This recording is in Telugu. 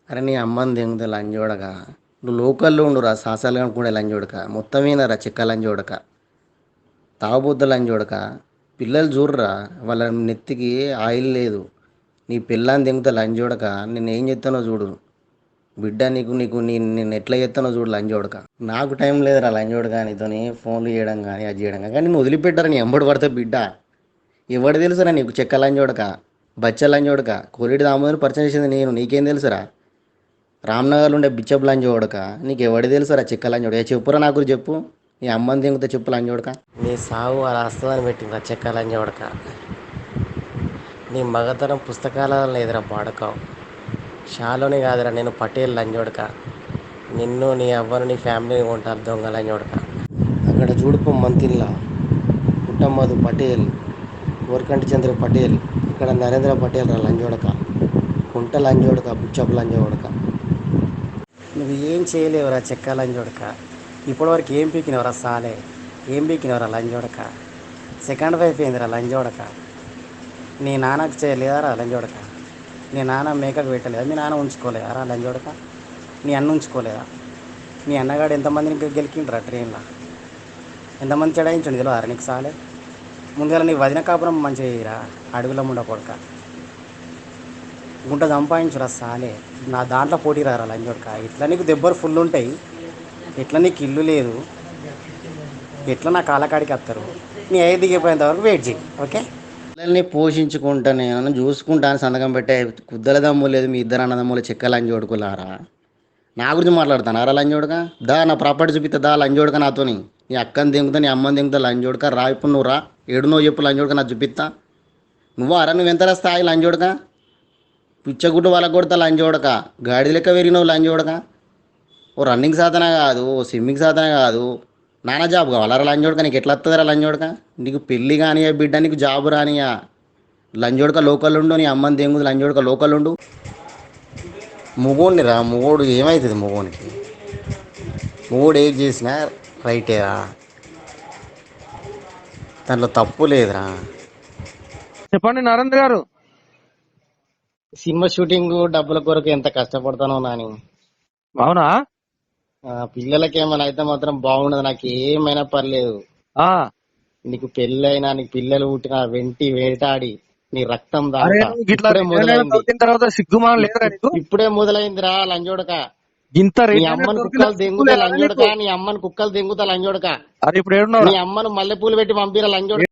అరే నీ అమ్మని దెంగత లంజోడక. నువ్వు లోకల్లో ఉండురా సాసాలుగా కూడా లంజోడక. మొత్తమేనరా చెక్క లంజోడక. తాగుబోద్ద లంజోడక. పిల్లలు చూడరా వాళ్ళ నెత్తికి ఆయిల్ లేదు. నీ పిల్లని దెంగత లంజోడక. నేను ఏం చెప్తానో చూడు. బిడ్డ నేను ఎట్లా చేస్తానో చూడు లంజోడక. నాకు టైం లేదురా లంజోడక నీతోని ఫోన్లు చేయడం కానీ అది చేయడం కానీ నేను వదిలిపెట్టారా నీ ఎంబడి పడితే బిడ్డ. ఎవడు తెలుసురా నీకు చెక్క లంజోడక, బచ్చ లంజోడక. కోరిటి దామోదర్ పరిచయం చేసింది నేను, నీకేం తెలుసురా? రామ్నగర్లో ఉండే బిచ్చప్ లంచ్ చూడక నీకు ఎవడి తెలుసురా చిక్క లంచ్ చూడక చెప్పురా నాకు చెప్పు. నీ అమ్మని దింగితే చెప్పు లంచ్ చూడక. నీ సాగు అలా వస్తుందని పెట్టిందిరా చెక్క లంచ్ చూడక. నీ మగతనం పుస్తకాలలో లేదురా పాడకావు. షాలోనే కాదురా నేను పటేల్ లంచ్ చూడక. నిన్ను నీ అవ్వను నీ ఫ్యామిలీని ఉంటారు దొంగ లంచ్ చూడక. అక్కడ చూడుపు మంతిల్లా పుట్టమ్మదు పటేల్, ఓర్కంటి చంద్ర పటేల్, ఇక్కడ నరేంద్ర పటేల్ రా లంజోడక. కుంట లంజోడక, బుచ్చపు లంజోడక. నువ్వు ఏం చేయలేవురా చెక్క లంజోడక. ఇప్పటివరకు ఏం పీకినవరా సాలే, ఏం పీకినవరా లంజోడక. సెకండ్ వైఫ్ ఏందిరా లంజోడక. నీ నాన్నకు చేయలేదారా లంజోడక. నీ నాన్న మేకకు పెట్టలేదా, మీ నాన్న ఉంచుకోలేదా రా లంజోడక. నీ అన్న ఉంచుకోలేదా. నీ అన్నగాడు ఎంతమందిని గెలికిండ్రా ట్రైన్లో, ఎంతమంది చెడాయించండి తెలియదు నీకు సాలే. ముందుగా నీ వదిన కాపురం మంచిగా అడవిలో ముండ కొడక. గుంట సంపాదించురా సాలే. నా దాంట్లో పోటీ రారా లంజోడక. ఇట్లా నీకు దెబ్బలు ఫుల్ ఉంటాయి, ఎట్లా నీకు ఇల్లు లేదు, ఎట్లా నా కాలకాడికి వస్తారు. నీ ఐదు దిగిపోయేంత వరకు వెయిట్ చేయి, ఓకే. పిల్లల్ని పోషించుకుంటా నేను చూసుకుంటాను సంతకం పెట్టే కుద్దల దమ్ము లేదు. మీ ఇద్దరు అన్నదమ్ములు చెక్క లంజోడుకులారా. నా గురించి మాట్లాడతాను అరా లంజోడక. దా నా ప్రాపర్టీ చూపిస్తా దా లంజోడక నాతోని. నీ అక్కని దింగుతా నీ అమ్మని దింగుతా లంజోడక. రా ఇప్పుడు నువ్వు రా, ఏడు నువ్వు చెప్పు లంజోడక నాకు చూపిస్తా. నువ్వు అరా నువ్వు ఎంతరా స్థాయి లంజోడక. పిచ్చగుడ్డు వాళ్ళ కొడతా లంజోడక. గాడి లెక్క పెరిగినవు లంజోడక. ఓ రన్నింగ్ సాధన కాదు, ఓ స్విమ్మింగ్ సాధన కాదు, నానా జాబ్ కావాలరా లంజోడక. నీకు ఎట్లా వస్తుందిరా లంజోడక. నీకు పెళ్ళి కానియా బిడ్డ, నీకు జాబ్ రానియా లంజోడక. లోకల్ ఉండు, నీ అమ్మని దెంగుదు లంజోడక. లోకల్ ఉండు. మొగోడిని రా, మొగోడు ఏమవుతుంది మొగోనికి. మొగోడు ఏది చేసినా రైటేరా, దాంట్లో తప్పు లేదురా. చెప్పండి నరేంద్ర గారు. సినిమా షూటింగ్ డబ్బుల కొరకు ఎంత కష్టపడతానో నాని. అవునా? పిల్లలకి ఏమైనా అయితే మాత్రం బాగుండదు. నాకు ఏమైనా పర్లేదు. ఆ నీకు పెళ్ళైనా నీకు పిల్లలు పుట్టినా వెంటి వేటాడి నీ రక్తం అరే దాగుతా. నువ్వు గిట్లా ఇప్పుడే రిటైర్మెంట్ మొదలైంది, దొరికిన తర్వాత సిగ్గుమానం లేదురా నీకు? ఇప్పుడే మొదలైందిరా లంజోడక. ఇంత నీ రిటైర్మెంట్ అమ్మని దొరికిన కుక్కలు సిగ్గు దెంగుతా లేదా లంజోడక. నీకు? నీ అమ్మని కుక్కలు దెంగుతా లంజోడక. అరే ఇప్పుడు నీ ఏడున్నావురా? అమ్మను మల్లెపూలు పెట్టి పంపిరా లంజోడక.